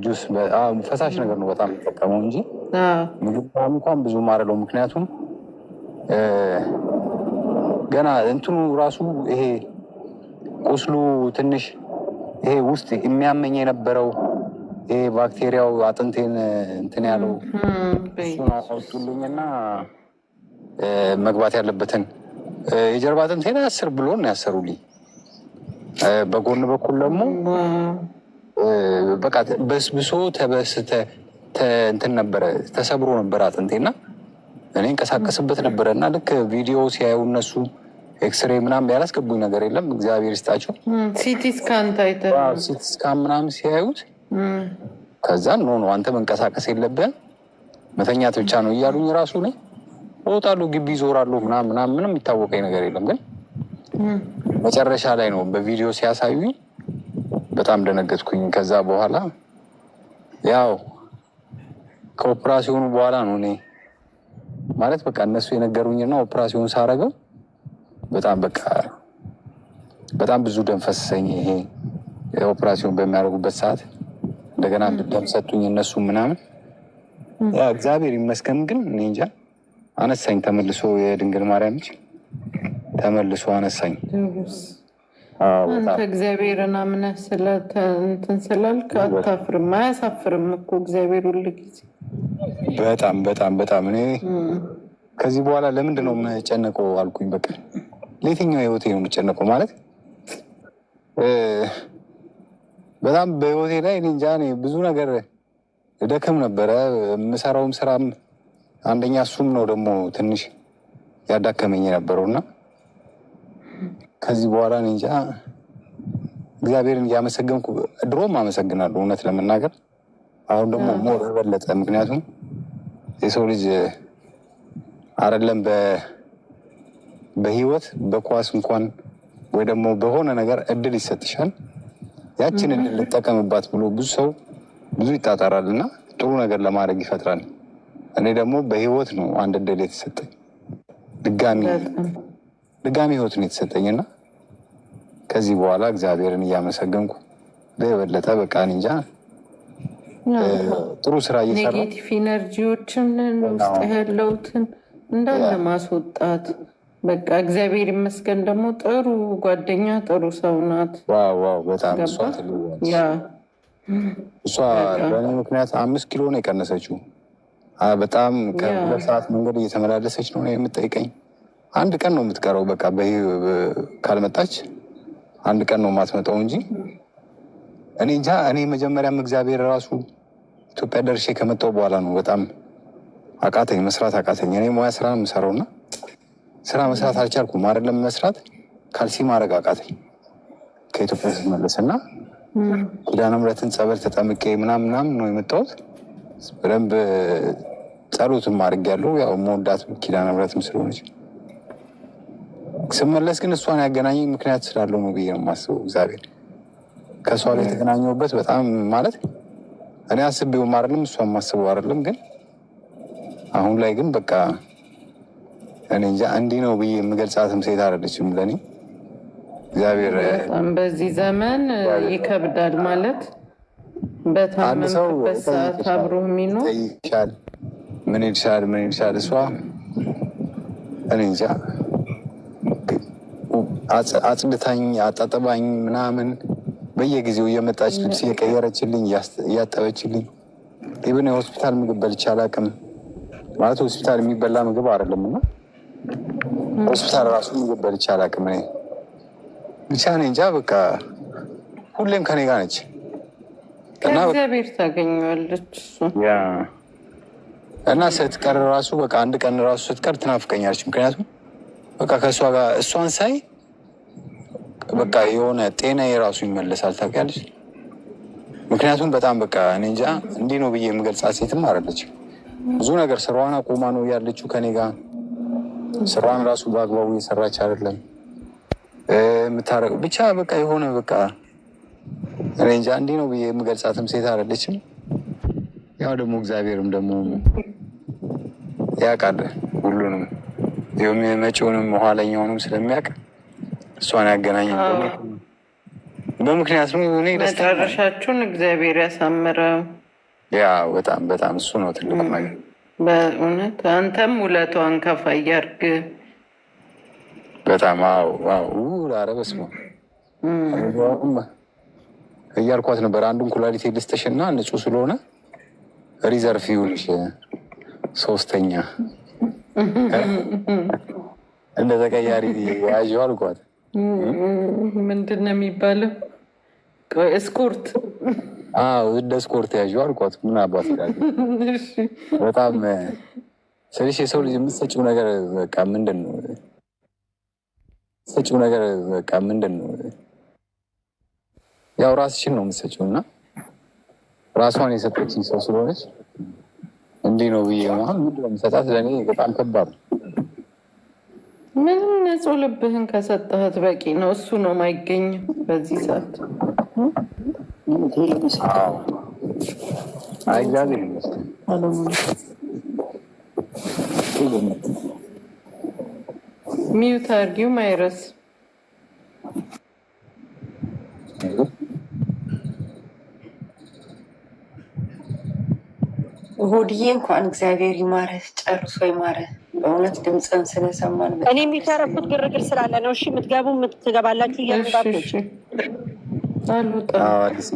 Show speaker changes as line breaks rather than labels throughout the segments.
ጁስ ፈሳሽ ነገር ነው በጣም የሚጠቀመው እንጂ ምግብ እንኳን ብዙ ማረለው። ምክንያቱም ገና እንትኑ ራሱ ይሄ ቁስሉ ትንሽ ይሄ ውስጥ የሚያመኝ የነበረው ይሄ ባክቴሪያው አጥንቴን እንትን ያለው እሱን አወጡልኝና መግባት ያለበትን የጀርባ አጥንቴን 10 ብሎ ነው ያሰሩልኝ። በጎን በኩል ደግሞ በቃ በስብሶ ተበስተ እንትን ነበረ ተሰብሮ ነበር አጥንቴና እኔ እንቀሳቀስበት ነበረ እና ልክ ቪዲዮ ሲያዩ እነሱ ኤክስሬ ምናምን ያላስገቡኝ ነገር የለም እግዚአብሔር ይስጣቸው።
ሲቲ ስካን
ሲቲ ስካን ምናምን ሲያዩት ከዛ ኖ አንተ መንቀሳቀስ የለብህም መተኛት ብቻ ነው እያሉኝ ራሱ ነኝ እወጣለሁ ግቢ ዞራለሁ ምናምን ምንም የሚታወቀኝ ነገር የለም። ግን መጨረሻ ላይ ነው በቪዲዮ ሲያሳዩኝ በጣም ደነገጥኩኝ። ከዛ በኋላ ያው ከኦፕራሲዮኑ በኋላ ነው እኔ ማለት በቃ እነሱ የነገሩኝና ኦፕራሲዮን ሳረገው በጣም ብዙ ደም ፈሰሰኝ። ይሄ ኦፕራሲዮን በሚያደርጉበት ሰዓት እንደገና ደም ሰጡኝ እነሱ ምናምን። እግዚአብሔር ይመስገን። ግን እኔ እንጃ አነሳኝ ተመልሶ የድንግል ማርያም ልጅ ተመልሶ አነሳኝ።
አንተ እግዚአብሔርን አምነህ እንትን ስላልክ አታፍርም። አያሳፍርም እኮ እግዚአብሔር ሁሉ ጊዜ።
በጣም እኔ ከዚህ በኋላ ለምንድን ነው የምጨነቀው አልኩኝ። በቃ ለየትኛው ህይወቴ ነው የምጨነቀው? ማለት በጣም በህይወቴ ላይ እኔ እንጃ ብዙ ነገር ደክም ነበረ። የምሰራውም ስራም አንደኛ እሱም ነው ደግሞ ትንሽ ያዳከመኝ የነበረው እና ከዚህ በኋላ እኔ እንጃ እግዚአብሔርን እያመሰገንኩ ድሮም አመሰግናለሁ እውነት ለመናገር አሁን ደግሞ ሞር በለጠ። ምክንያቱም የሰው ልጅ አይደለም በህይወት በኳስ እንኳን ወይ ደግሞ በሆነ ነገር እድል ይሰጥሻል። ያችን እድል ልጠቀምባት ብሎ ብዙ ሰው ብዙ ይጣጣራል እና ጥሩ ነገር ለማድረግ ይፈጥራል። እኔ ደግሞ በህይወት ነው አንድ እድል የተሰጠኝ፣ ድጋሚ ህይወት ነው የተሰጠኝ እና ከዚህ በኋላ እግዚአብሔርን እያመሰገንኩ በበለጠ በቃ እንጃ ጥሩ ስራ እየሰራ
ኔጌቲቭ ኢነርጂዎችን ውስጥ ያለውትን እንዳለ ማስወጣት በቃ እግዚአብሔር ይመስገን። ደግሞ ጥሩ ጓደኛ ጥሩ ሰው ናት።
ዋው በጣም እሷ በእኔ ምክንያት 5 ኪሎ ነው የቀነሰችው። በጣም ከ2 ሰዓት መንገድ እየተመላለሰች ነው የምጠይቀኝ። አንድ ቀን ነው የምትቀረው። በቃ ካልመጣች አንድ ቀን ነው የማትመጣው እንጂ እኔ እንጃ። እኔ መጀመሪያም እግዚአብሔር ራሱ ኢትዮጵያ ደርሼ ከመጣሁ በኋላ ነው በጣም አቃተኝ፣ መስራት አቃተኝ። እኔ ሙያ ስራ ነው የምሰራው እና ስራ መስራት አልቻልኩም። አይደለም መስራት ካልሲ ማድረግ አቃተኝ ከኢትዮጵያ ስትመለስ እና ኪዳነ ምሕረትን ጸበል ተጠምቄ ምናምን ነው የመጣሁት። በደንብ ጸሎትም አድርጌያለሁ። ያው መወዳት ኪዳነ ምሕረትም ስለሆነች ስመለስ ግን እሷን ያገናኘኝ ምክንያት ስላለው ነው ብዬ ነው የማስበው። እግዚአብሔር ከእሷ ላይ የተገናኘሁበት በጣም ማለት እኔ አስቤውም አይደለም እሷን ማስበው አይደለም። ግን አሁን ላይ ግን በቃ እኔ እንጃ እንዲህ ነው ብዬ የምገልጻትም ሴት አይደለችም ለእኔ። እግዚአብሔር
በዚህ ዘመን ይከብዳል ማለት በታመምበት ሰዓት አብሮ የሚኖር
ምን ይልሻል እሷ እኔ እንጃ አጽድታኝ አጣጥባኝ ምናምን በየጊዜው እየመጣች ልብስ እየቀየረችልኝ እያጠበችልኝ። ኢብን የሆስፒታል ምግብ በልቼ አላውቅም። ማለት ሆስፒታል የሚበላ ምግብ አይደለም እና ሆስፒታል ራሱ ምግብ በልቼ አላውቅም። እኔ ብቻ እኔ እንጃ በቃ ሁሌም ከኔ ጋር ነች።
እግዚአብሔር ታገኘዋለች
እና ስትቀር ራሱ በቃ አንድ ቀን ራሱ ስትቀር ትናፍቀኛለች። ምክንያቱም በቃ ከእሷ ጋር እሷን ሳይ በቃ የሆነ ጤና የራሱ ይመለሳል ታውቂያለሽ። ምክንያቱም በጣም በቃ እኔ እንጃ እንዲህ ነው ብዬ የምገልጻት ሴትም አይደለችም። ብዙ ነገር ስራዋን አቁማ ነው ያለችው ከኔ ጋር። ስራዋን ራሱ በአግባቡ እየሰራች አይደለም የምታረገው። ብቻ በቃ የሆነ በቃ እኔ እንጃ እንዲህ ነው ብዬ የምገልጻትም ሴት አይደለችም። ያው ደግሞ እግዚአብሔርም ደግሞ ያውቃል ሁሉንም የመጪውንም ኋለኛውንም ስለሚያውቅ እሷን ያገናኝ በምክንያት ነው። እኔ
መጨረሻችሁን እግዚአብሔር ያሳምረው።
ያ በጣም በጣም እሱ ነው ትልቁ ነገር
በእውነት። አንተም ውለቷን ከፋ እያርግ
በጣም ኧረ በስመ አብ እያልኳት ነበር። አንዱን ኩላሊት ልስጥሽ እና ንጹህ ስለሆነ ሪዘርቭ ይሁንሽ፣ ሶስተኛ እንደ ተቀያሪ ያዥው አልኳት።
ምንድን ነው የሚባለው? እስኮርት
እንደ ስኮርት ያዥው አልኳት። ምን አባት በጣም ስልሽ የሰው ልጅ የምትሰጪው ነገር በቃ ምንድን ነው? የምትሰጪው ነገር በቃ ምንድን ነው? ያው ራስሽን ነው የምትሰጪው እና ራሷን የሰጠችኝ ሰው ስለሆነች እንዲህ ነው ብዬ መሆን ምንድን ነው የምሰጣት ለእኔ በጣም ከባድ ነው።
ምንም ንጹህ ልብህን ከሰጠህት በቂ ነው። እሱ ነው የማይገኘው በዚህ ሰዓት።
እግዚአብሔር ይመስገን።
ሚዩት አድርጊው ማይረስ
ሆድዬ እንኳን እግዚአብሔር ይማረህ፣ ጨርሶ ይማረህ። በእውነት ድምፅን ስለሰማን
እኔ የሚተረፉት ግርግር ስላለ ነው። እሺ የምትገቡ የምትገባላችሁ እያሉባቶች
አዲስ።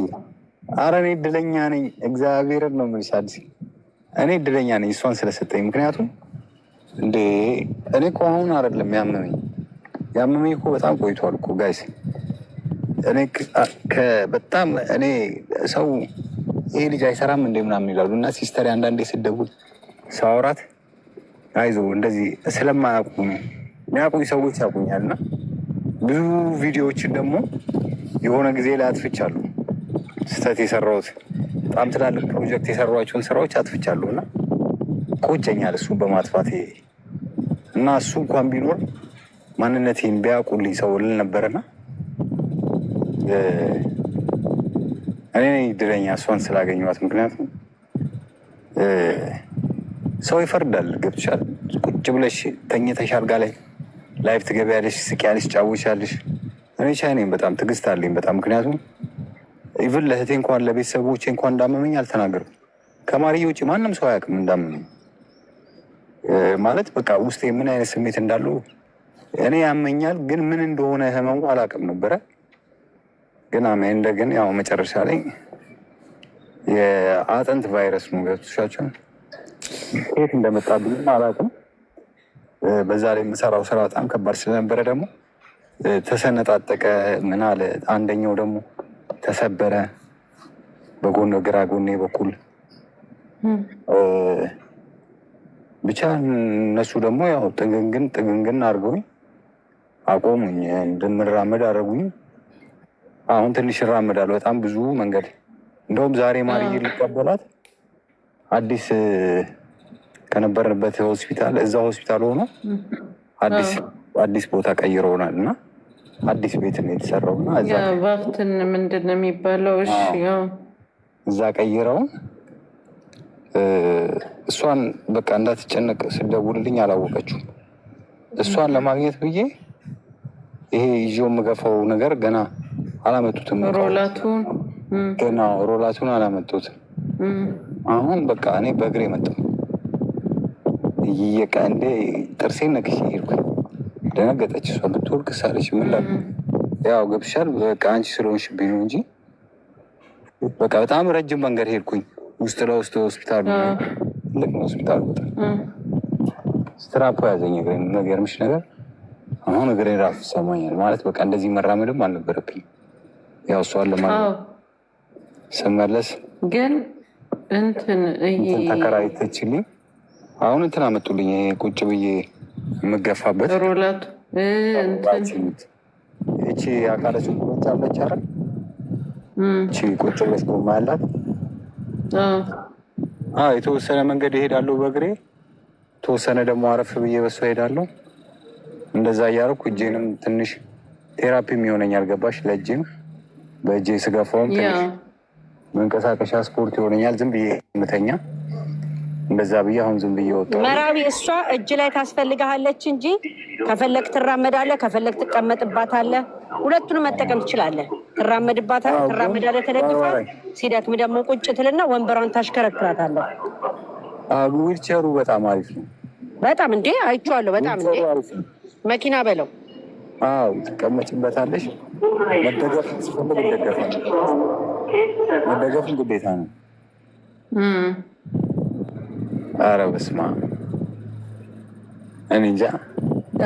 ኧረ እኔ እድለኛ ነኝ፣ እግዚአብሔርን ነው የምልሽ አዲስ። እኔ እድለኛ ነኝ እሷን ስለሰጠኝ። ምክንያቱም እንዴ እኔ እኮ አሁን አይደለም ያመመኝ እኮ በጣም ቆይቷል እኮ ጋይስ። እኔ በጣም እኔ ሰው ይሄ ልጅ አይሰራም እንደ ምናምን ይላሉ እና ሲስተር አንዳንዴ ስደውል ሳወራት አይዞ እንደዚህ ስለማያውቁ የሚያውቁኝ ሰዎች ያውቁኛል እና ብዙ ቪዲዮዎችን ደግሞ የሆነ ጊዜ ላይ አጥፍቻለሁ። ስህተት የሰራሁት በጣም ትላልቅ ፕሮጀክት የሰሯቸውን ስራዎች አጥፍቻለሁ እና ቆጨኛል እሱ በማጥፋት እና እሱ እንኳን ቢኖር ማንነቴን ቢያውቁልኝ ሰው ልል ነበርና እኔ እድለኛ እሷን ስላገኘኋት። ምክንያቱም ሰው ይፈርዳል። ገብቶሻል? ቁጭ ብለሽ ተኝተሽ አልጋ ላይ ላይፍ ትገቢያለሽ፣ ስቂያለሽ፣ ጫውቻለሽ። እኔ ቻይ ነኝ፣ በጣም ትዕግስት አለኝ በጣም። ምክንያቱም ኢቭን ለእህቴ እንኳን ለቤተሰቦቼ እንኳን እንዳመመኝ አልተናገርኩም። ከማርዬ ውጭ ማንም ሰው አያውቅም እንዳመመኝ። ማለት በቃ ውስጤ ምን አይነት ስሜት እንዳለው እኔ ያመኛል፣ ግን ምን እንደሆነ ህመሙ አላውቅም ነበረ። ግን እንደግን ያው መጨረሻ ላይ የአጥንት ቫይረስ ነው። ገብቶሻቸው ከየት እንደመጣብኝ አላውቅም። በዛ ላይ የምሰራው ስራ በጣም ከባድ ስለነበረ ደግሞ ተሰነጣጠቀ። ምን አለ አንደኛው ደግሞ ተሰበረ በጎን ግራ ጎኔ በኩል ብቻ። እነሱ ደግሞ ያው ጥግንግን አድርገውኝ አቆሙኝ፣ እንድምራመድ አደረጉኝ። አሁን ትንሽ እራመዳለሁ በጣም ብዙ መንገድ። እንደውም ዛሬ ማርዬ ሊቀበላት አዲስ ከነበርንበት ሆስፒታል እዛ ሆስፒታል ሆኖ አዲስ ቦታ ቀይረውናል እና አዲስ ቤት ነው የተሰራው እና
ባፍትን ምንድን ነው የሚባለው?
እዛ ቀይረውን እሷን በቃ እንዳትጨነቅ ስደውልልኝ አላወቀችውም። እሷን ለማግኘት ብዬ ይሄ ይዤው የምገፋው ነገር ገና አላመጡትም። ሮላቱን አላመጡትም። አሁን በቃ እኔ በእግሬ መጣሁ። እየቃ እንደ ጥርሴን ነክሼ ሄድኩ። ደነገጠች እሷ። ብትወርቅ ሳለች ምን ያው ገብሻል በቃ አንቺ ስለሆንሽብኝ ነው እንጂ በቃ በጣም ረጅም መንገድ ሄድኩኝ። ውስጥ ለውስጥ ሆስፒታሉ ልክ ነው ሆስፒታሉ ቦታ ስትራፖ ያዘኝ እግሬን። የሚገርምሽ ነገር አሁን እግሬን ራሱ ይሰማኛል። ማለት በቃ እንደዚህ መራመድም አልነበረብኝ። ያው እሷን ለማለት ስመለስ
ግን እንትን
ተከራይተችልኝ። አሁን እንትን አመጡልኝ ቁጭ ብዬ የምገፋበት
ሮላቱ
እቺ አካለ ስንኩሎች አለች አይደል? እቺ ቁጭ ብለሽ ጎማ ያላት የተወሰነ መንገድ እሄዳለሁ በእግሬ፣ ተወሰነ ደግሞ አረፍ ብዬ በሷ እሄዳለሁ። እንደዛ እያደረኩ እጄንም ትንሽ ቴራፒም ይሆነኛል። ገባሽ? ለእጄም በእጄ ስገፋውም ትንሽ መንቀሳቀሻ ስፖርት ይሆነኛል። ዝም ብዬ ምተኛ እንደዛ ብዬ አሁን ዝም ብዬ ወጣሁ።
መራዊ እሷ እጅ ላይ ታስፈልግሃለች እንጂ ከፈለግ ትራመዳለህ፣ ከፈለግ ትቀመጥባታለህ። ሁለቱንም መጠቀም ትችላለህ። ትራመዳለህ ተደግፋ፣ ሲደክም ደግሞ ቁጭ ትልና ወንበሯን ታሽከረክራታለህ።
ዊልቸሩ በጣም አሪፍ ነው።
በጣም እንዴ አይቼዋለሁ። በጣም እንዴ መኪና በለው።
አዎ ትቀመጭበታለሽ። መደገፍ ሲፈልግ ይደገፋል። መደገፍን ግዴታ ነው። ኧረ በስመ አብ እኔ እንጃ።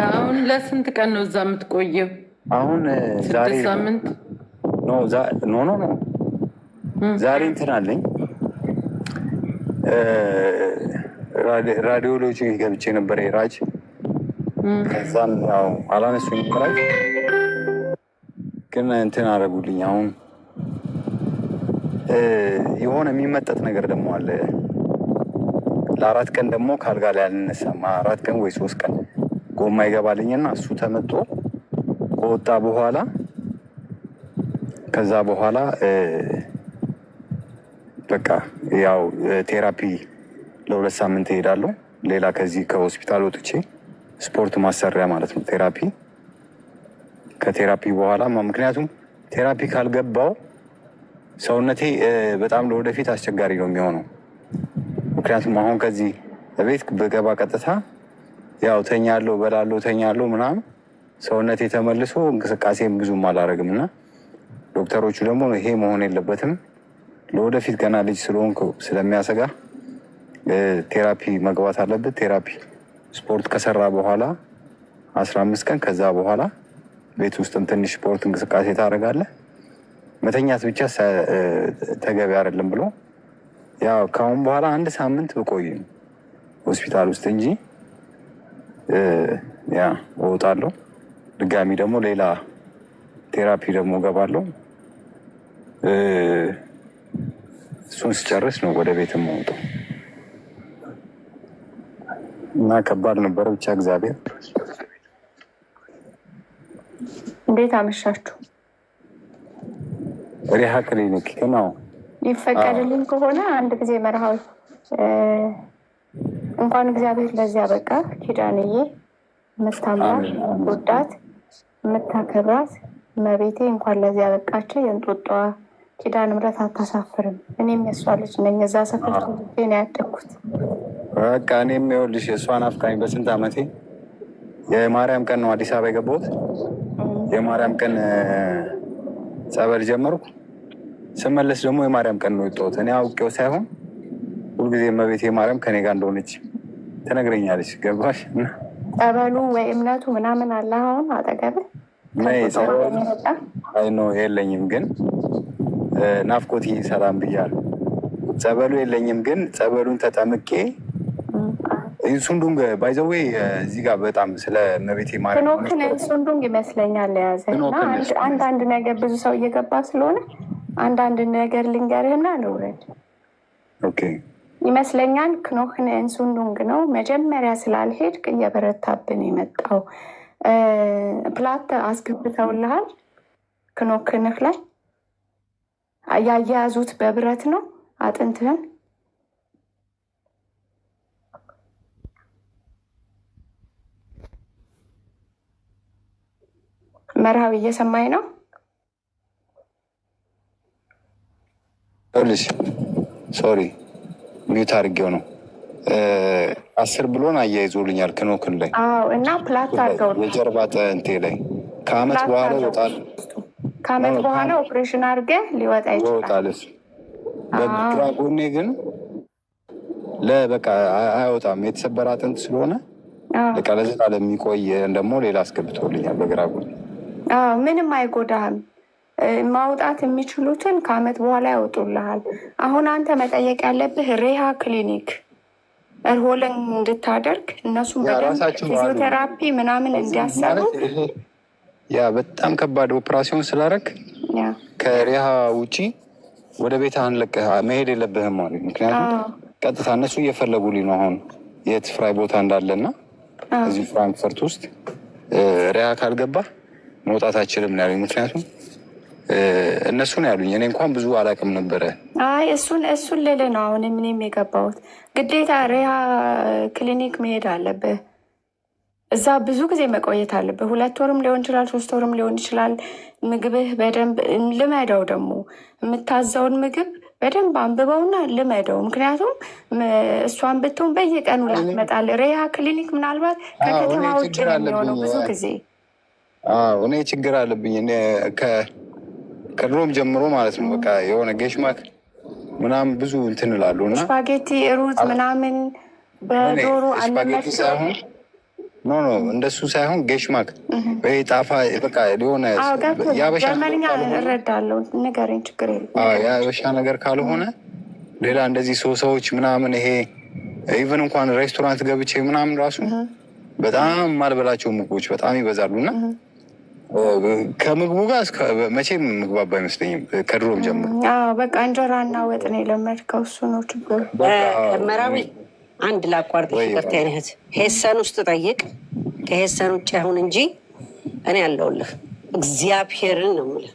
አሁን ለስንት ቀን ነው እዛ የምትቆየው?
አሁን ዛሬ
6 ሳምንት
ኖ ዛሬ እንትን አለኝ ራዲዮሎጂ ገብቼ ነበር ራጅ። ከዛም ያው አላነሱኝ ራጅ ግን እንትን አደረጉልኝ። አሁን የሆነ የሚመጠጥ ነገር ደግሞ አለ። ለ4 ቀን ደግሞ ካልጋ ላይ አልነሳም። 4 ቀን ወይ 3 ቀን ጎማ ይገባልኝና እሱ ተመጦ ከወጣ በኋላ ከዛ በኋላ በቃ ያው ቴራፒ ለ2 ሳምንት እሄዳለሁ። ሌላ ከዚህ ከሆስፒታል ወጥቼ ስፖርት ማሰሪያ ማለት ነው ቴራፒ። ከቴራፒ በኋላ ምክንያቱም ቴራፒ ካልገባው ሰውነቴ በጣም ለወደፊት አስቸጋሪ ነው የሚሆነው። ምክንያቱም አሁን ከዚህ በቤት በገባ ቀጥታ ያው ተኛለሁ፣ በላለሁ፣ ተኛለሁ ምናምን ሰውነቴ ተመልሶ እንቅስቃሴም ብዙም አላደርግም እና ዶክተሮቹ ደግሞ ይሄ መሆን የለበትም ለወደፊት ገና ልጅ ስለሆንኩ ስለሚያሰጋ ቴራፒ መግባት አለበት። ቴራፒ ስፖርት ከሰራ በኋላ 15 ቀን ከዛ በኋላ ቤት ውስጥም ትንሽ ስፖርት እንቅስቃሴ ታደርጋለህ። መተኛት ብቻ ተገቢ አይደለም ብሎ ያው ከአሁን በኋላ 1 ሳምንት ብቆይ ሆስፒታል ውስጥ እንጂ ያ እወጣለሁ። ድጋሚ ደግሞ ሌላ ቴራፒ ደግሞ እገባለሁ። እሱን ስጨርስ ነው ወደ ቤት የምወጣው እና ከባድ ነበረ ብቻ እግዚአብሔር።
እንዴት አመሻችሁ?
ሪሃ ክሊኒክ ነው።
ይፈቀድልኝ ከሆነ አንድ ጊዜ መርሃዊ እንኳን እግዚአብሔር ለዚያ በቃ ኪዳንዬ የምታምራት ወዳት የምታከብራት መቤቴ እንኳን ለዚያ በቃቸው። የእንጦጧ ኪዳነ ምሕረት አታሳፍርም። እኔም የእሷ ልጅ ነኝ። እዛ ሰፈር ነው ያደግኩት።
በቃ እኔም ይኸውልሽ እሷን አፍቃኝ በስንት ዓመቴ የማርያም ቀን ነው አዲስ አበባ የገባሁት። የማርያም ቀን ጸበል ጀመርኩ። ስመለስ ደግሞ የማርያም ቀን ነው የወጣሁት። እኔ አውቄው ሳይሆን ሁልጊዜ እመቤቴ ማርያም ከኔ ጋር እንደሆነች ትነግረኛለች። ገባሽ?
ጸበሉ ወይ እምነቱ ምናምን አለ አሁን አጠገብህ?
አይ ነው የለኝም፣ ግን ናፍቆት ሰላም ብያለሁ። ጸበሉ የለኝም፣ ግን ጸበሉን ተጠምቄ ኢንሱንዱንግ ባይዘዌ እዚህ ጋር በጣም ስለ እመቤቴ ማርያም
ክኖክን ኢንሱንዱንግ ይመስለኛል የያዘ እና አንዳንድ ነገር ብዙ ሰው እየገባ ስለሆነ አንዳንድ ነገር ልንገርህና ልውረድ።
ኦኬ
ይመስለኛል ክኖክን ኢንሱንዱንግ ነው። መጀመሪያ ስላልሄድክ እየበረታብን የመጣው ፕላት አስገብተውልሃል። ክኖክንህ ላይ ያያያዙት በብረት ነው አጥንትህን። መርሃዊ እየሰማኝ ነው?
ልሽ ሶሪ ሚዩት አድርጌው ነው። 10 ብሎን አያይዞልኛል ክኖክን ላይ።
አዎ እና ፕላት አድርገው
የጀርባ አጥንቴ ላይ ከአመት በኋላ ይወጣል።
ከአመት በኋላ ኦፕሬሽን አድርገህ ሊወጣ ይችላል።
በግራ ጎኔ ግን ለበቃ አይወጣም። የተሰበረ አጥንት ስለሆነ በቃ ለዘላለም የሚቆይ ደግሞ ሌላ አስገብቶልኛል በግራ ጎኔ።
ምንም አይጎዳህም። ማውጣት የሚችሉትን ከአመት በኋላ ያወጡልሃል። አሁን አንተ መጠየቅ ያለብህ ሪሃ ክሊኒክ ሆለን እንድታደርግ እነሱም ፊዚዮቴራፒ ምናምን እንዲያሰሩ።
ያ በጣም ከባድ ኦፕራሲዮን ስላደረግ ከሪሃ ውጪ ወደ ቤት አንለቅህ መሄድ የለብህም ማለት። ምክንያቱም ቀጥታ እነሱ እየፈለጉልኝ ነው አሁን የት ፍራይ ቦታ እንዳለና እዚህ ፍራንክፈርት ውስጥ ሪሃ ካልገባ መውጣት አይችልም ያሉኝ። ምክንያቱም እነሱ ነው ያሉኝ። እኔ እንኳን ብዙ አላውቅም ነበረ።
አይ እሱን ልልህ ነው አሁን ምንም የገባሁት። ግዴታ ሪሃ ክሊኒክ መሄድ አለብህ። እዛ ብዙ ጊዜ መቆየት አለብህ። 2 ወርም ሊሆን ይችላል፣ 3 ወርም ሊሆን ይችላል። ምግብህ በደንብ ልመደው፣ ደግሞ የምታዘውን ምግብ በደንብ አንብበውና ልመደው። ምክንያቱም እሷን ብትሆን በየቀኑ ላትመጣል። ሪሃ ክሊኒክ ምናልባት ከከተማ ውጭ ነው የሚሆነው ብዙ ጊዜ።
እኔ ችግር አለብኝ ከድሮም ጀምሮ ማለት ነው። በቃ የሆነ ጌሽማክ ምናምን ብዙ እንትን እላለሁ እና
ስፓጌቲ ሩዝ ምናምን በዶሮ
ስፓጌቲ ሳይሆን እንደሱ ሳይሆን ጌሽማክ ወይ ጣፋ በቃ የሆነ
ጀርመንኛ እረዳለሁ። ንገረኝ፣ ችግር የለም።
የአበሻ ነገር ካልሆነ ሌላ እንደዚህ ሰዎች ምናምን ይሄ ኢቨን እንኳን ሬስቶራንት ገብቼ ምናምን ራሱ በጣም ማልበላቸው ምግቦች በጣም ይበዛሉ እና ከምግቡ ጋር መቼም ምግባባ አይመስለኝም ከድሮም ጀምሮ።
በቃ እንጀራና ወጥ ነው የለመድከው፣ እሱ ነው ችግሩ።
መራዊ አንድ ላቋርጥ፣ ይቅርታ አይነት ሄሰን ውስጥ ጠይቅ። ከሄሰን ውጭ አሁን እንጂ እኔ ያለውልህ እግዚአብሔርን ነው የምልህ።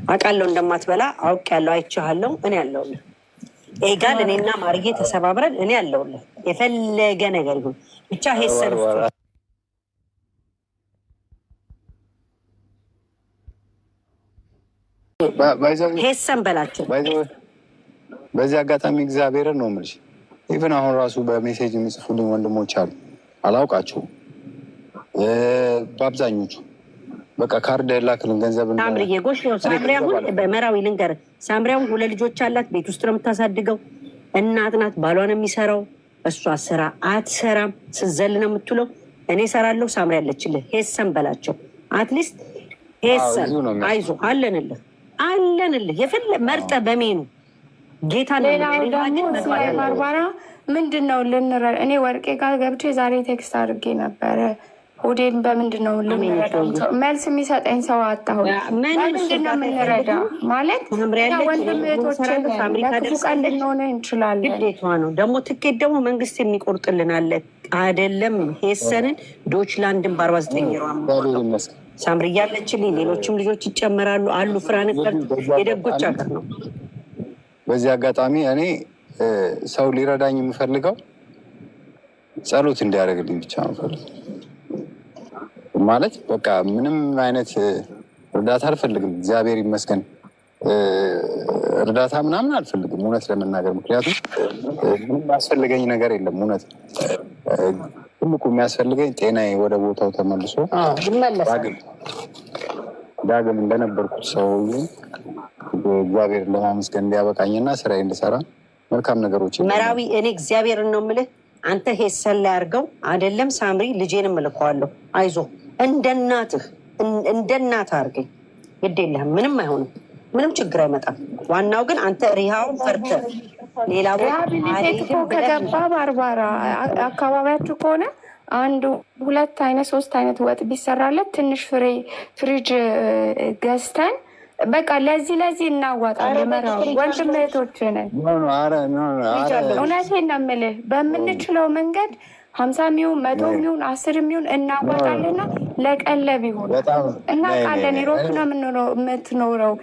አውቃለሁ እንደማትበላ አውቄያለሁ፣ አይቼሃለሁ። እኔ ያለውልህ ኤጋል እኔና ማርጌ ተሰባብረን እኔ ያለውልህ የፈለገ ነገር ይሁን ብቻ ሄሰን ውስጥ ሄሰን በላቸው።
በዚህ አጋጣሚ እግዚአብሔርን ነው የምልሽ። ኢቨን አሁን ራሱ በሜሴጅ የሚጽፉልኝ ወንድሞች አሉ፣ አላውቃቸውም በአብዛኞቹ። በቃ ካርድ ያላክልን ገንዘብ
ሳምሪዬ ጎሽ ነው። ሳምሪ አሁን በመራዊ ልንገርህ፣ ሳምሪ አሁን 2 ልጆች አላት፣ ቤት ውስጥ ነው የምታሳድገው። እናት ናት፣ ባሏ ነው የሚሰራው። እሷ ስራ አትሰራም፣ ስዘል ነው የምትውለው። እኔ እሰራለሁ፣ ሳምሪ ያለችልህ። ሄሰን በላቸው አትሊስት። ሄሰን አይዞህ፣ አለንልህ የፈለ መርጠ በሜኑ ጌታ ነው።
ሌላው ደግሞ ባርባራ ምንድን ነው እኔ ወርቄ ጋር ገብቼ ዛሬ ቴክስት አድርጌ ነበረ። ሆዴን በምንድን ነው መልስ የሚሰጠኝ ሰው አጣሁኝ። ምንድን ነው የምንረዳ ማለት ወንድም እህቶችን ለክፉ ቀን ልንሆነ እንችላለን።
ግዴታ ነው ደግሞ ትኬት ደግሞ መንግስት የሚቆርጥልን አለ አይደለም። ሄሰንን ዶችላንድን በ49 ሳምሪ እያለችልኝ ሌሎችም ልጆች ይጨመራሉ አሉ። ፍራንክፈርት የደጎች ሀገር ነው።
በዚህ አጋጣሚ እኔ ሰው ሊረዳኝ የምፈልገው ጸሎት እንዲያደርግልኝ ብቻ ነው ፈልገው። ማለት በቃ ምንም አይነት እርዳታ አልፈልግም። እግዚአብሔር ይመስገን እርዳታ ምናምን አልፈልግም እውነት ለመናገር። ምክንያቱም ምንም የሚያስፈልገኝ ነገር የለም። እውነት ትልቁ የሚያስፈልገኝ ጤናዬ ወደ ቦታው ተመልሶ ዳግም እንደነበርኩት ሰው እግዚአብሔር ለማመስገን እንዲያበቃኝና ስራዬ እንድሰራ መልካም ነገሮች
መራዊ። እኔ እግዚአብሔርን ነው የምልህ፣ አንተ ሄሰን ላይ አድርገው አይደለም ሳምሪ ልጄንም እልከዋለሁ። አይዞህ እንደ እናትህ አድርገኝ፣ ግድ የለህም፣ ምንም አይሆንም፣ ምንም ችግር አይመጣም። ዋናው ግን አንተ ሪሃውን ፈርተህ ሌላ
ሪሃቢሊቴት እኮ ከገባ ባርባራ አካባቢያችሁ ከሆነ 1 2 አይነት 3 አይነት ወጥ ቢሰራለት ትንሽ ፍሪጅ ገዝተን በቃ ለዚህ እናዋጣለን። ወንድም እህቶች ነን። እውነቴን ነው የምልህ በምንችለው መንገድ 50 ሚሆን 100 ሚሆን 10 ሚሆን እናዋጣለና ለቀለብ ይሆን እናውቃለን። ሮፕ ነው የምትኖረው።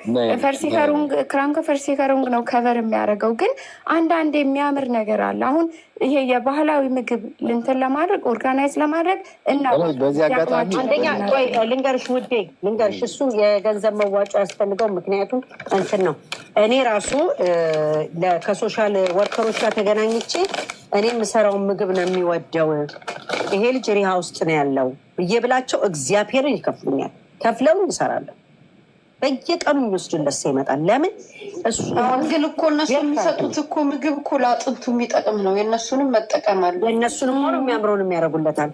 ክራንክ ፈርሲከሩንግ ነው ከቨር የሚያደርገው። ግን አንዳንድ የሚያምር ነገር አለ። አሁን ይሄ የባህላዊ ምግብ ልንትን ለማድረግ ኦርጋናይዝ ለማድረግ
አንደኛ ልንገርሽ ውዴ ልንገርሽ፣ እሱ የገንዘብ መዋጮ ያስፈልገው። ምክንያቱም እንትን ነው እኔ ራሱ ከሶሻል ወርከሮች ጋር ተገናኝቼ እኔ የምሰራውን ምግብ ነው የሚወደው ይሄ ልጅ ሪሃ ውስጥ ነው ያለው ብዬ ብላቸው እግዚአብሔርን ይከፍሉኛል። ከፍለው እንሰራለን። በየቀኑ የሚወስድለት ሰው ይመጣል። ለምን እሱ
ግን እኮ እነሱ የሚሰጡት እኮ ምግብ እኮ ለአጥንቱ የሚጠቅም ነው። የእነሱንም መጠቀም አለ።
የእነሱንም ሆኖ የሚያምረውን የሚያደርጉለታል።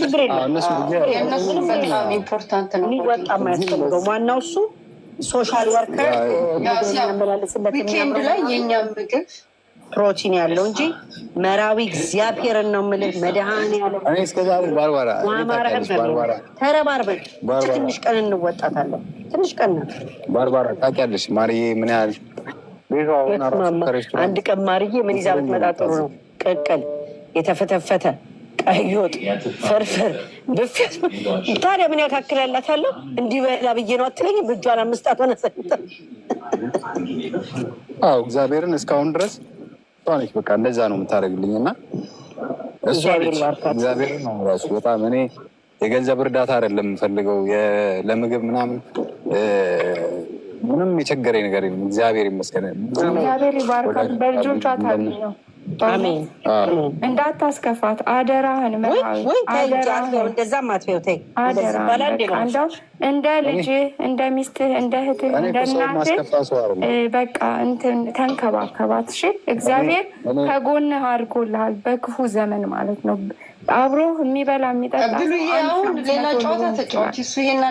ችግር የለም።
የእነሱንም በጣም ኢምፖርታንት ነው።
የሚወጣ የማያስፈልገው ዋናው እሱ ሶሻል ወርከር የሚያመላልስለት
ዊኬንድ ላይ የእኛም ምግብ
ፕሮቲን ያለው እንጂ መራዊ እግዚአብሔርን ነው የምልህ። መድኃኒዓለም ተረባርበን ትንሽ ቀን እንወጣታለን። ትንሽ ቀን ናት
ባርባራ። ታውቂያለሽ ማርዬ ምን ያህል
አንድ ቀን ማርዬ ምን ይዛ ብትመጣ ጥሩ ነው? ቅቅል፣ የተፈተፈተ ቀይ ወጥ፣ ፍርፍር፣ ብፌ። ታዲያ ምን ያካክላላታለሁ? እንዲህ በላ ብዬ ነው አትለኝም? እጇን 5 ጣቷን ሰጥታ
እግዚአብሔርን እስካሁን ድረስ እሷ ነች በቃ እንደዛ ነው የምታደርግልኝ እና እሷ ነች እግዚአብሔርን ነው ራሱ በጣም እኔ የገንዘብ እርዳታ አይደለም የምፈልገው ለምግብ ምናምን ምንም የቸገረኝ ነገር የለም። እግዚአብሔር ይመስገን።
እግዚአብሔር ይባርካት። በልጆቿ ታሚ ነው።
አሜን።
እንዳታስከፋት አደራህን። እንደ ልጅህ፣ እንደ ሚስትህ፣ እንደ እህትህ፣ እንደ እናትህ በቃ እንትን ተንከባከባት። እሺ እግዚአብሔር ከጎንህ አድርጎልሃል በክፉ ዘመን ማለት ነው። አብሮ የሚበላ የሚጠጣ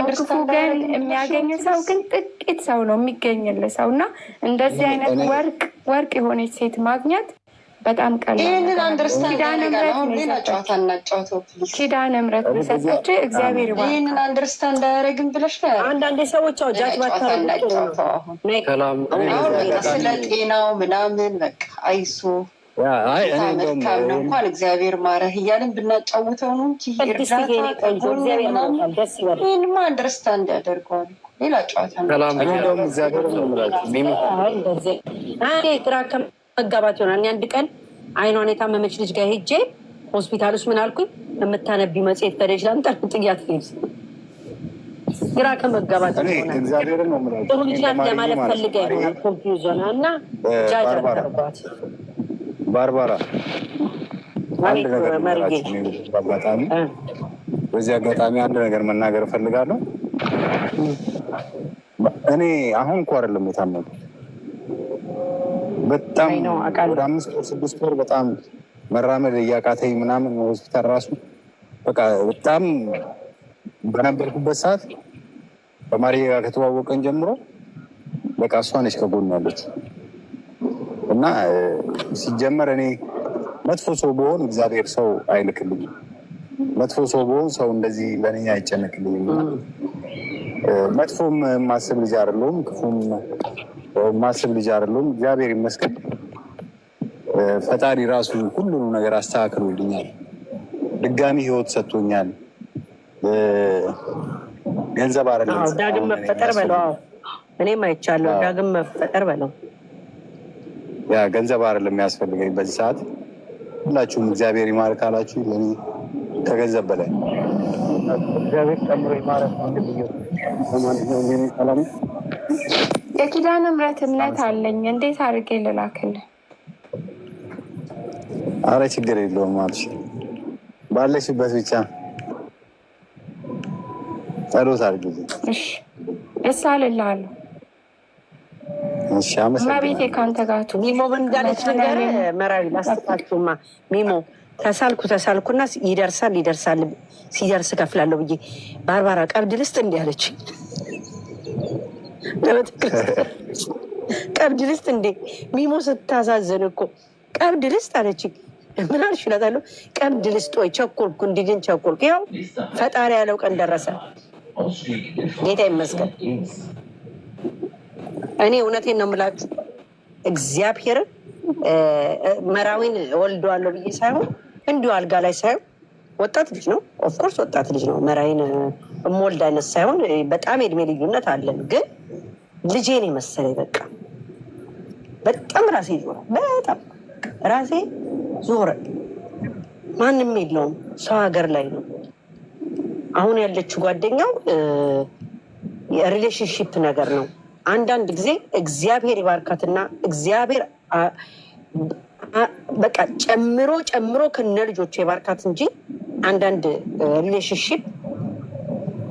ክፉ ግን የሚያገኝ ሰው ግን ጥቂት ሰው ነው የሚገኝልህ ሰው እና እንደዚህ አይነት ወርቅ የሆነች ሴት ማግኘት በጣም ቀላል።
ይህንን አንደርስታንድ
ኪዳነ ምሕረት ሰጠች። እግዚአብሔር ይባርክ።
ይህንን አንደርስታንድ አያደርግም ብለሽ ነው።
አንዳንዴ ሰዎች ጃጅ
ስለ ጤናው ምናምን በቃ አይሶ መልካም ነው እንኳን እግዚአብሔር ማረህ እያለን ብናጫውተው ነው እንጂ ይህንማ አንደርስታንድ ያደርገዋል። ሌላ ጨዋታ
ነው። መጋባት ይሆናል። አንድ ቀን አይኗን የታመመች ልጅ ጋር ሄጄ ሆስፒታል ውስጥ ምን አልኩኝ? የምታነቢ መጽሔት ተደጅ ላምጣ ጥያት ሄድ ግራ ከመጋባት ጥሩ ልጅ ናት ለማለት ፈልገ ይሆናል ኮንፊውዥን እና ጃጅ አርባት
ባርባራ በዚህ አጋጣሚ አንድ ነገር መናገር እፈልጋለሁ። እኔ አሁን እኮ አይደለም የታመመው በጣም ወደ 5 ወር 6 ወር በጣም መራመድ እያቃተኝ ምናምን ሆስፒታል ራሱ በቃ በጣም በነበርኩበት ሰዓት በማርዬ ጋር ከተዋወቀን ጀምሮ በቃ እሷ ነች ከጎን ያለች እና ሲጀመር እኔ መጥፎ ሰው በሆን እግዚአብሔር ሰው አይልክልኝም። መጥፎ ሰው በሆን ሰው እንደዚህ ለእኔ አይጨነቅልኝም። መጥፎም ማስብ ልጅ አይደለሁም፣ ክፉም ማስብ ልጅ አይደለሁም። እግዚአብሔር ይመስገን ፈጣሪ ራሱ ሁሉንም ነገር አስተካክሎልኛል። ድጋሚ ህይወት ሰጥቶኛል። ገንዘብ አይደለም
ዳግም መፈጠር በለው። እኔም አይቻለሁ ዳግም መፈጠር በለው።
ያ ገንዘብ አይደለም የሚያስፈልገኝ በዚህ ሰዓት። ሁላችሁም እግዚአብሔር ይማር ካላችሁ ለኔ ከገንዘብ በላይ እግዚአብሔር ጨምሮ ይማረክ።
የኪዳነ ምሕረት እምነት አለኝ። እንዴት አድርጌ ልላክልህ?
አረ ችግር የለውም ማለት ባለሽበት ብቻ ጸሎት አድርጊልኝ።
እሺ እሳልልሃለሁ።
እሺ አመሰግናለሁ።
ቤቴ ከአንተ ጋር
ሚሞ ምን እንዳለች ነገር መራዊ ላስተካክሉማ። ሚሞ ተሳልኩና ይደርሳል ሲደርስ ከፍላለሁ ብዬ ባርባራ ቀብድ ልስጥ እንዲህ አለች። ቀብድ ልስጥ እንዴ ሚሞ ስታሳዝን እኮ ቀብድ ልስጥ አለች። ምን አልሽ እላታለሁ። ቀብድ ልስጥ ወይ ቸኮልኩ፣ እንዲህ ግን ቸኮልኩ። ያው ፈጣሪ ያለው ቀን ደረሰ። ጌታ ይመስገን። እኔ እውነቴን ነው የምላችሁ እግዚአብሔርን መራዊን ወልደዋለሁ ብዬ ሳይሆን እንዲሁ አልጋ ላይ ሳይሆን ወጣት ልጅ ነው። ኦፍኮርስ ወጣት ልጅ ነው። መራዊን እምወልድ አይነት ሳይሆን በጣም የእድሜ ልዩነት አለን። ግን ልጄን የመሰለኝ በጣም ራሴ ዞረ። በጣም ራሴ ዞረ። ማንም የለውም። ሰው ሀገር ላይ ነው። አሁን ያለችው ጓደኛው የሪሌሽንሽፕ ነገር ነው። አንዳንድ ጊዜ እግዚአብሔር ይባርካትና እግዚአብሔር በቃ ጨምሮ ከነ ልጆቹ ይባርካት እንጂ አንዳንድ ሪሌሽንሽፕ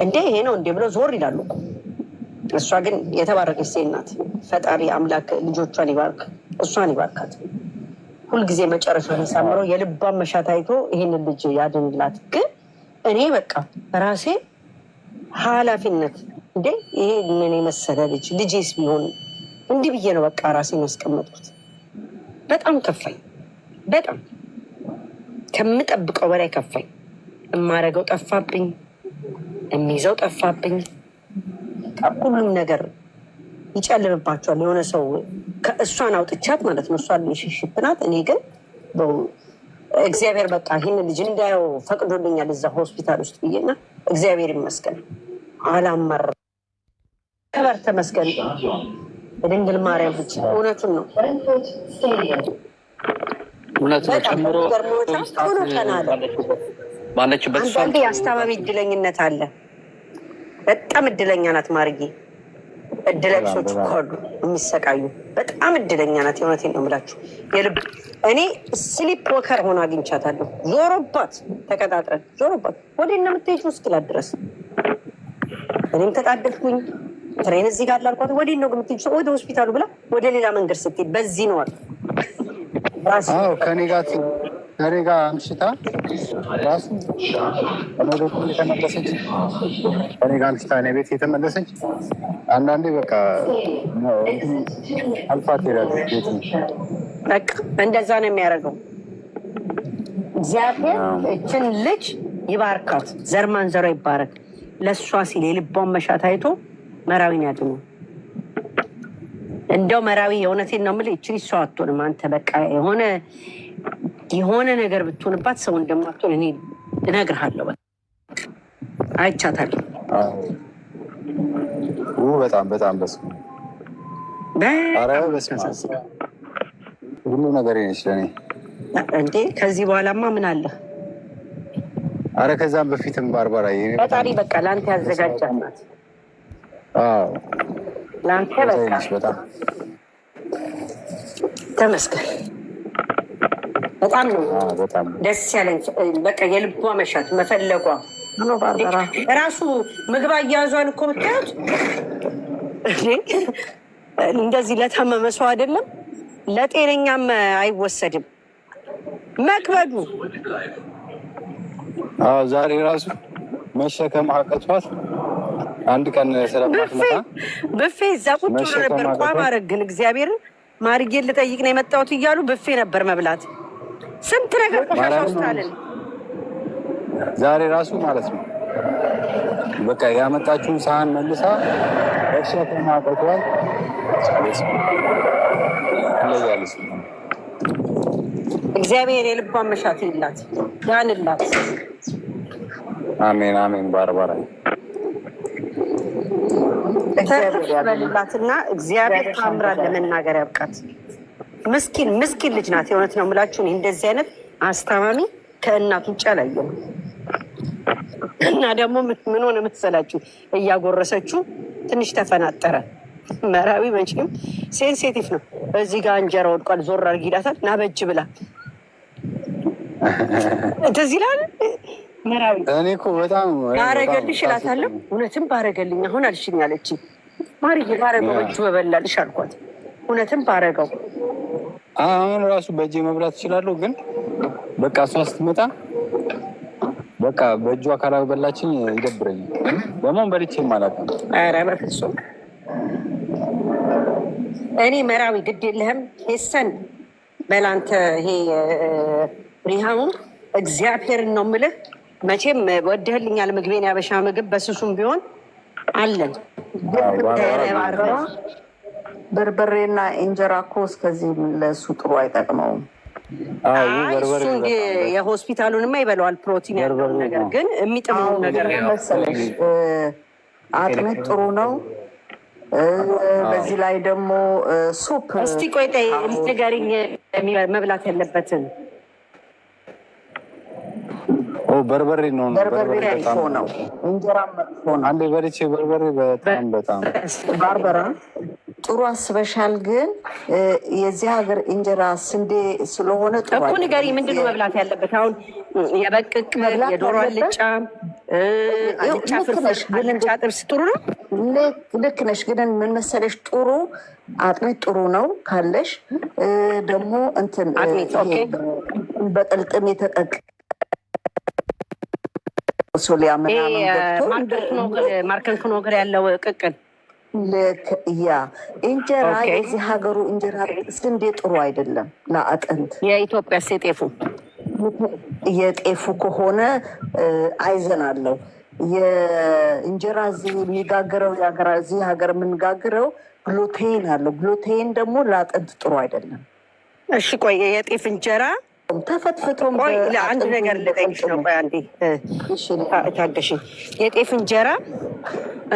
እንዴ ይሄ ነው እንዴ ብለው ዞር ይላሉ። እሷ ግን የተባረከች ሴት ናት። ፈጣሪ አምላክ ልጆቿን ይባርክ፣ እሷን ይባርካት። ሁልጊዜ መጨረሻ የሚሳምረው የልቧን መሻት አይቶ ይህንን ልጅ ያድንላት። ግን እኔ በቃ ራሴ ኃላፊነት እንዴ ይሄ ምን የመሰለ ልጄስ ቢሆን እንዲህ ብዬ ነው በቃ ራሴን ያስቀመጥኩት። በጣም ከፋኝ። በጣም ከምጠብቀው በላይ ከፋኝ። የማደርገው ጠፋብኝ፣ የሚይዘው ጠፋብኝ። ሁሉም ነገር ይጨልምባቸዋል። የሆነ ሰው ከእሷን አውጥቻት ማለት ነው። እሷ ሽሽፕ ናት። እኔ ግን እግዚአብሔር በቃ ይህን ልጅ እንዳየው ፈቅዶልኛል እዛ ሆስፒታል ውስጥ ብዬና እግዚአብሔር ይመስገን አላመረ ከበር ተመስገን በድንግል ማርያም ብቻ እውነቱን ነው
ባለችበት
አንዳንዴ የአስታማሚ እድለኝነት አለ። በጣም እድለኛ ናት ማርዬ። እድለኞች እኮ አሉ የሚሰቃዩ። በጣም እድለኛ ናት። የእውነቴን ነው የምላችሁ። እኔ ስሊፕ ወከር ሆነ አግኝቻታለሁ። ዞሮባት ተቀጣጥረን ዞሮባት ወዴት ነው የምትሄጂው እስክላት ድረስ እኔም ተጣደፍኩኝ። ትሬን እዚህ ጋር ላልኳት ወዴት ነው የምትሄጂው? ወደ ሆስፒታሉ ብላ ወደ ሌላ መንገድ ስትሄድ በዚህ ነው አሉ
ከኔ ጋር አምሽታ ራሱ የተመለሰች ከኔ ጋር አምሽታ እኔ ቤት የተመለሰች። አንዳንዴ በቃ አልፋት ሄዳለች ቤት።
በቃ እንደዛ ነው የሚያደርገው። እግዚአብሔር እችን ልጅ ይባርካት፣ ዘር ማንዘሯ ይባረክ። ለእሷ ሲል የልቧን መሻት አይቶ መራዊን ያድኑ። እንደው መራዊ የእውነቴን ነው የምልህ፣ እችን ሰው አትሆንም አንተ። በቃ የሆነ ነገር ብትሆንባት ሰው እንደማትሆን እኔ እነግርሃለሁ። አይቻታለሁ።
በጣም በጣም በስመ ሁሉ ነገር ነች ለእኔ
እንዴ። ከዚህ በኋላማ ምን አለ?
አረ ከዛም በፊትም ባርባራ
ፈጣሪ በቃ ለአንተ ያዘጋጃናት። ለአንተ በቃ ተመስገን። በጣም ነው ደስ ያለኝ። በቃ የልቧ መሻት መፈለጓ ራሱ ምግብ አያያዟን እኮ ብታዩት እንደዚህ ለታመመ ሰው አይደለም ለጤነኛም አይወሰድም መክበዱ።
ዛሬ ራሱ መሸከም አቅቷት አንድ ቀን ስለማትመጣ
ብፌ እዛ ቁጭ ብሎ ነበር። ቋም አረግን እግዚአብሔርን ማርጌን ልጠይቅ ነው የመጣሁት እያሉ ብፌ ነበር መብላት። ስንት ነገር ቆሻሻ ውስጥ አለን።
ዛሬ ራሱ ማለት ነው በቃ ያመጣችውን ሳህን መልሳ መሸከም አቅቷት ለያለች።
እግዚአብሔር የልቧን መሻት ይላት ያንላት።
አሜን አሜን። ባርባራ
በልላትና እግዚአብሔር ታምራን ለመናገር ያብቃት። ምስኪን ልጅ ናት። የእውነት ነው የምላችሁ። እንደዚህ አይነት አስታማሚ ከእናቱ ውጭ አላየሁም። እና ደግሞ ምን ሆነ መሰላችሁ? እያጎረሰችው ትንሽ ተፈናጠረ። መራዊ መቼም ሴንሴቲቭ ነው። እዚህ ጋር እንጀራ ወድቋል፣ ዞር አድርጊ ይላታል። ና በእጅ ብላ እንደዚህ ይላል መራዊ።
እኔ እኮ በጣም
ባረገልሽ እላታለሁ። እውነትም ባረገልኝ አሁን አልሽኝ አለች። ማርዬ ባረገው በእጁ በበላልሽ አልኳት። እውነትም ባረገው
አሁን ራሱ በእጄ መብላት እችላለሁ፣ ግን በቃ እሷ ስትመጣ በቃ በእጇ ካላበላችኝ ይደብረኛል። ደግሞ በልቼም አላውቅም።
ኧረ በፍፁም እኔ መራዊ ግድ የለህም ሄሰን በላንተ ይሄ ሪሃሙ እግዚአብሔርን ነው የምልህ። መቼም ወደህልኛል ምግቤን፣ ያበሻ ምግብ በስሱም ቢሆን አለን።
በርበሬና እንጀራ እኮ እስከዚህ ለእሱ ጥሩ አይጠቅመውም።
እሱ የሆስፒታሉንማ ይበለዋል ፕሮቲን ያለው ነገር፣ ግን የሚጥመውን ነገር
መሰለሽ አጥሚት ጥሩ ነው። በዚህ ላይ ደግሞ ሱፕ።
እስቲ ቆይ ንገሪኝ መብላት ያለበትን።
በርበሬ ነው።
በርበሬ መጥፎ ነው፣ እንጀራ መጥፎ ነው።
አንዴ በልቼ በርበሬ በጣም
ባርበራ ጥሩ አስበሻል። ግን የዚህ ሀገር እንጀራ ስንዴ ስለሆነ ጥሩ
እኮ ንገሪኝ፣ ምንድን ነው መብላት ያለበት? አሁን የበቅቅ የዶሮ አልጫ፣ አልጫ ፍርፍር፣ አልጫ ጥብስ ጥሩ ነው።
ልክ ነሽ። ግን ምን መሰለሽ ጥሩ አጥሚት ጥሩ ነው ካለሽ ደግሞ እንትን በጥልጥም የተቀቅ ሶሊያ ምናምን
ማርከንክኖገር ያለው ቅቅል
ልክ ያ እንጀራ የዚህ ሀገሩ እንጀራ ስንዴ ጥሩ አይደለም ለአጥንት።
የኢትዮጵያ
የጤፉ ከሆነ አይዘን አለው። የእንጀራ እዚህ የሚጋግረው እዚህ ሀገር የምንጋግረው ግሉቴን አለው። ግሉቴን ደግሞ ለአጥንት ጥሩ አይደለም።
እሺ ቆይ የጤፍ እንጀራ
ተፈትፍቶም
ለአንድ ነገር ልጠይቅሽ ነው። ቆይ አንዴ ታገሽ። የጤፍ እንጀራ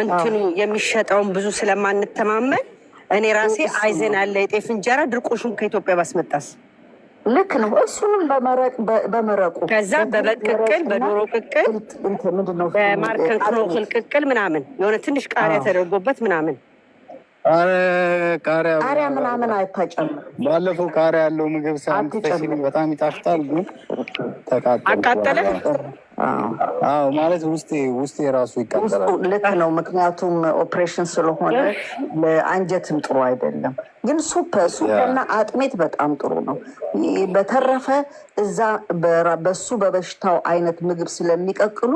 እንትኑ የሚሸጠውን ብዙ ስለማንተማመን እኔ ራሴ አይዘን አለ የጤፍ እንጀራ ድርቆሹን ከኢትዮጵያ ባስመጣስ?
ልክ ነው። እሱንም በመረቁ
ከዛ በበቅቅል በዶሮ ቅቅል በማርከንክኖክል ቅቅል ምናምን የሆነ ትንሽ ቃሪያ ተደርጎበት ምናምን
ቃሪያ ምናምን አይታጨምር።
ባለፈው ቃሪያ ያለው ምግብ ሳምተሽ በጣም ይጣፍጣል፣ ግን
አቃጠለ።
አዎ ማለት ውስጤ ራሱ ይቃጠላል።
ልክ ነው። ምክንያቱም ኦፕሬሽን ስለሆነ ለአንጀትም ጥሩ አይደለም። ግን ሱፕና አጥሜት በጣም ጥሩ ነው። በተረፈ እዛ በሱ በበሽታው አይነት ምግብ ስለሚቀቅሉ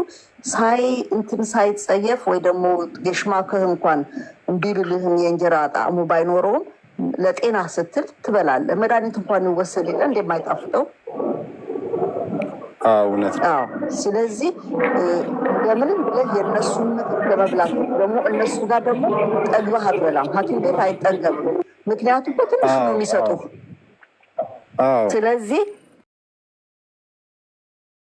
ሳይጸየፍ ወይ ደግሞ የሽማክህ እንኳን እምቢ ብልህም የእንጀራ ጣዕሙ ባይኖረውም ለጤና ስትል ትበላለህ። መድኃኒት እንኳን ይወሰድ የለ እንደማይጣፍጠው።
እውነት።
ስለዚህ እንደምንም ብለህ የእነሱን ምግብ ለመብላት ደግሞ እነሱ ጋር ደግሞ ጠግባህ አትበላም። ሐኪም ቤት አይጠገብም። ምክንያቱም በትንሽ ነው የሚሰጡህ። ስለዚህ